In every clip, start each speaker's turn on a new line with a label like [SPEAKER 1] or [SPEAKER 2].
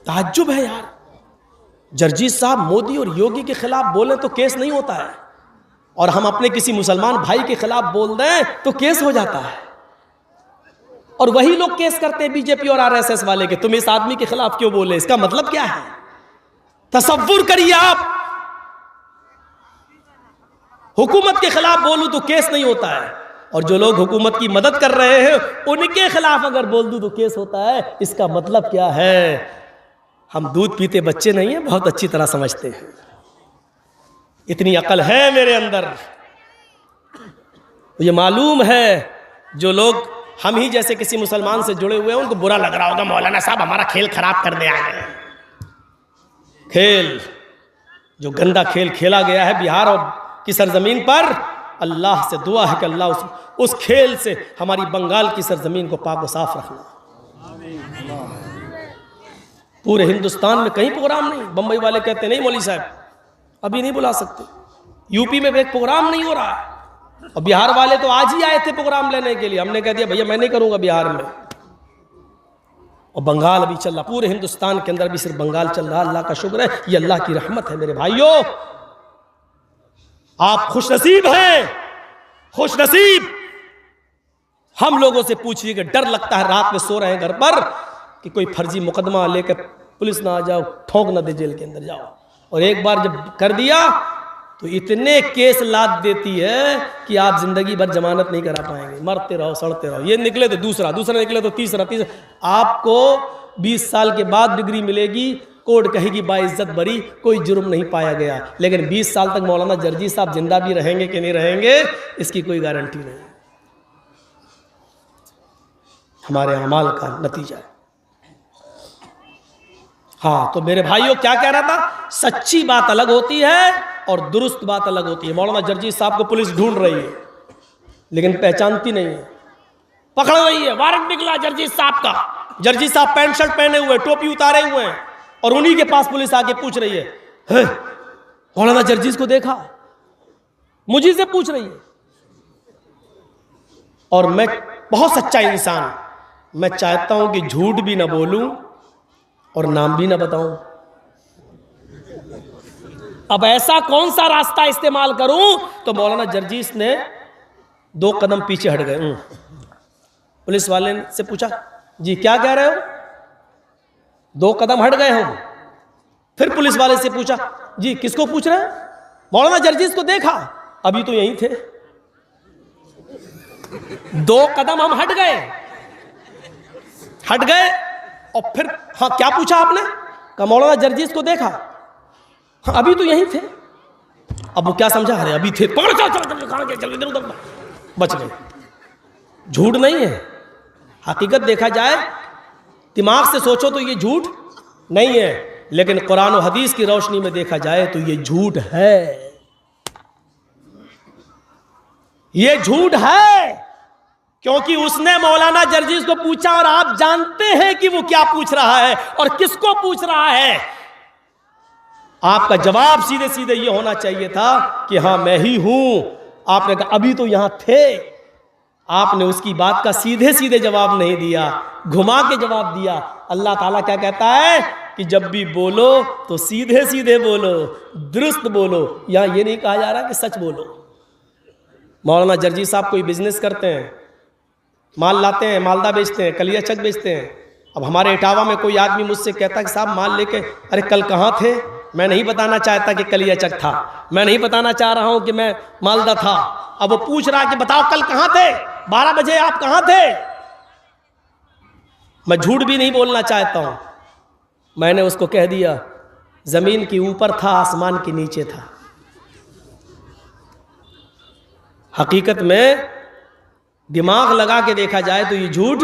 [SPEAKER 1] ताज्जुब है यार। जर्जीस साहब मोदी और योगी के खिलाफ बोले तो केस नहीं होता है, और हम अपने किसी मुसलमान भाई के खिलाफ बोल दें तो केस हो जाता है। और वही लोग केस करते हैं बीजेपी और आरएसएस वाले के, तुम इस आदमी के खिलाफ क्यों बोले, इसका मतलब क्या है? तसव्वुर करिए आप, हुकूमत के खिलाफ बोलूं तो केस नहीं होता है, और जो लोग हुकूमत की मदद कर रहे हैं उनके खिलाफ अगर बोल दूं तो केस होता है। इसका मतलब क्या है? हम दूध पीते बच्चे नहीं हैं, बहुत अच्छी तरह समझते हैं। इतनी अकल है मेरे अंदर, ये मालूम है जो लोग हम ही जैसे किसी मुसलमान से जुड़े हुए हैं उनको बुरा लग रहा होगा, मौलाना साहब हमारा खेल खराब करने आ गए। खेल जो गंदा खेल खेला गया है बिहार और की सरजमीन पर, अल्लाह से दुआ है कि अल्लाह उस खेल से हमारी बंगाल की सरजमीन को पाक व साफ रखना। पूरे हिंदुस्तान में कहीं प्रोग्राम नहीं, बंबई वाले कहते नहीं मौली साहब अभी नहीं बुला सकते, यूपी में एक प्रोग्राम नहीं हो रहा है, और बिहार वाले तो आज ही आए थे प्रोग्राम लेने के लिए। हमने कह दिया भैया मैं नहीं करूंगा बिहार में, और बंगाल अभी चल रहा, पूरे हिंदुस्तान के अंदर भी सिर्फ बंगाल चल रहा। अल्लाह का शुक्र है, ये अल्लाह की रहमत है मेरे भाइयों। आप खुशनसीब हैं, खुशनसीब। हम लोगों से पूछिए कि डर लगता है रात में सो रहे हैं घर पर कि कोई फर्जी मुकदमा लेकर पुलिस ना आ जाओ, ठोंक ना दे जेल के अंदर जाओ। और एक बार जब कर दिया तो इतने केस लाद देती है कि आप जिंदगी भर जमानत नहीं करा पाएंगे, मरते रहो सड़ते रहो। ये निकले तो दूसरा, दूसरा निकले तो तीसरा, तीसरा। आपको 20 साल के बाद डिग्री मिलेगी, कोर्ट कहेगी बाइज्जत बरी, कोई जुर्म नहीं पाया गया। लेकिन 20 साल तक मौलाना जर्जी साहब जिंदा भी रहेंगे कि नहीं रहेंगे इसकी कोई गारंटी नहीं, हमारे अमाल का नतीजा है। हाँ तो मेरे भाइयों क्या कह रहा था, सच्ची बात अलग होती है और दुरुस्त बात अलग होती है। मौलाना जर्जी साहब को पुलिस ढूंढ रही है लेकिन पहचानती नहीं है, पकड़ रही है। वारंट निकला जर्जी साहब का, जर्जी साहब पैंट शर्ट पहने हुए, टोपी उतारे हुए हैं, और उन्हीं के पास पुलिस आके पूछ रही है मौलाना जर्जीस को देखा? मुझे से पूछ रही है। और मैं बहुत सच्चा इंसान, मैं चाहता हूं कि झूठ भी ना बोलूं और नाम भी ना बताऊं। अब ऐसा कौन सा रास्ता इस्तेमाल करूं? तो मौलाना जर्जीस ने 2 कदम पीछे हट गए। पुलिस वाले से पूछा जी क्या कह रहे हो? 2 कदम हट गए हो। फिर पुलिस वाले से पूछा जी किसको पूछ रहे हैं? मौलाना जर्जीस को देखा? अभी तो यहीं थे। 2 कदम हम हट गए और फिर हाँ क्या पूछा आपने? कहा मौलाना जर्जीस को देखा? हाँ अभी तो यहीं थे। अब वो क्या समझा, अरे अभी थे, पकड़ चल बच गए। झूठ नहीं है, हकीकत देखा जाए दिमाग से सोचो तो ये झूठ नहीं है, लेकिन कुरान और हदीस की रोशनी में देखा जाए तो ये झूठ है। ये झूठ है क्योंकि उसने मौलाना जर्जीस को पूछा और आप जानते हैं कि वो क्या पूछ रहा है और किसको पूछ रहा है। आपका जवाब सीधे सीधे ये होना चाहिए था कि हाँ मैं ही हूं। आपने कहा अभी तो यहां थे। आपने उसकी बात का सीधे सीधे जवाब नहीं दिया, घुमा के जवाब दिया। अल्लाह ताला क्या कहता है कि जब भी बोलो तो सीधे सीधे बोलो, दुरुस्त बोलो। यहां ये नहीं कहा जा रहा कि सच बोलो। मौलाना जर्जी साहब कोई बिजनेस करते हैं, माल लाते हैं, मालदा बेचते हैं, कलिया चक बेचते हैं। अब हमारे इटावा में कोई आदमी मुझसे कहता कि साहब माल लेके, अरे कल कहाँ थे? मैं नहीं बताना चाहता कि कलिया चक था, मैं नहीं बताना चाह रहा हूं कि मैं मालदा था। अब वो पूछ रहा कि बताओ कल कहाँ थे, 12 बजे आप कहाँ थे? मैं झूठ भी नहीं बोलना चाहता हूं। मैंने उसको कह दिया जमीन के ऊपर था, आसमान के नीचे था। हकीकत में दिमाग लगा के देखा जाए तो ये झूठ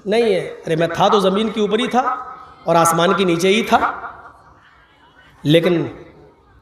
[SPEAKER 1] नहीं है। अरे मैं था तो जमीन के ऊपर ही था और आसमान के नीचे ही था, लेकिन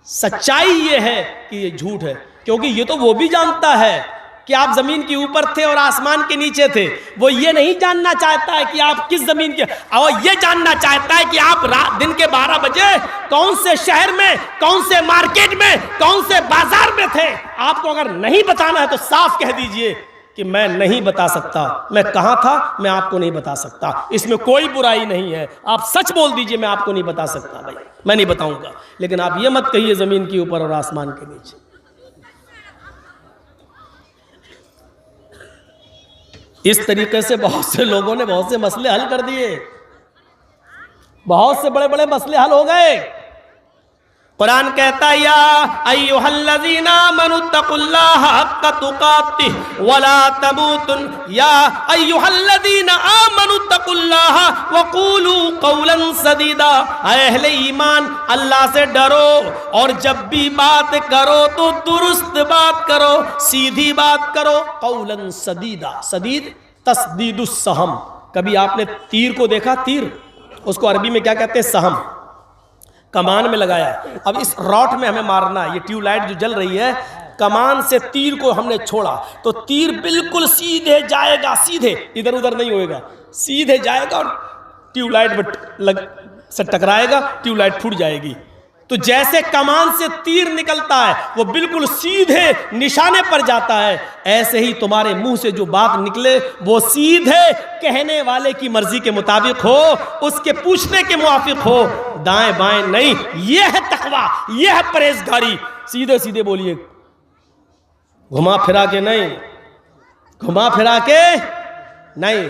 [SPEAKER 1] सच्चाई ये है कि ये झूठ है, क्योंकि ये तो वो भी जानता है कि आप जमीन के ऊपर थे और आसमान के नीचे थे। वो ये नहीं जानना चाहता है कि आप किस जमीन के, और ये जानना चाहता है कि आप रात दिन के 12 बजे कौन से शहर में, कौन से मार्केट में, कौन से बाजार में थे। आपको अगर नहीं बताना है तो साफ कह दीजिए कि मैं नहीं बता सकता, मैं कहाँ था मैं आपको नहीं बता सकता, इसमें कोई बुराई नहीं है। आप सच बोल दीजिए मैं आपको नहीं बता सकता, भाई मैं नहीं बताऊंगा, लेकिन आप ये मत कहिए ज़मीन के ऊपर और आसमान के नीचे। इस तरीके से बहुत से लोगों ने बहुत से मसले हल कर दिए, बहुत से बड़े बड़े मसले हल हो गए। कुरान कहता है या अय्युहल्लज़ीना आमनुत्तकुल्लाहा हक्का तुकातिह वला तमूतुन, या अय्युहल्लज़ीना आमनुत्तकुल्लाहा वक़ूलू क़ौलन सदीदा, अहले ईमान अल्लाह से डरो और जब भी बात करो तो दुरुस्त बात करो, सीधी बात करो। क़ौलन सदीदा, सदीद तस्दीदुस सहम। कभी आपने तीर को देखा? तीर, उसको अरबी में क्या कहते हैं? सहम। कमान में लगाया, अब इस रॉड में हमें मारना है, ये ट्यूबलाइट जो जल रही है, कमान से तीर को हमने छोड़ा तो तीर बिल्कुल सीधे जाएगा, सीधे, इधर उधर नहीं होएगा, सीधे जाएगा और ट्यूबलाइट से टकराएगा, ट्यूबलाइट फूट जाएगी। तो जैसे कमान से तीर निकलता है वो बिल्कुल सीधे निशाने पर जाता है, ऐसे ही तुम्हारे मुंह से जो बात निकले वो सीधे कहने वाले की मर्जी के मुताबिक हो, उसके पूछने के मुआफिक हो, दाएं बाएं नहीं। यह है तकवा, यह है परहेजगारी। सीधे सीधे बोलिए, घुमा फिरा के नहीं, घुमा फिरा के नहीं।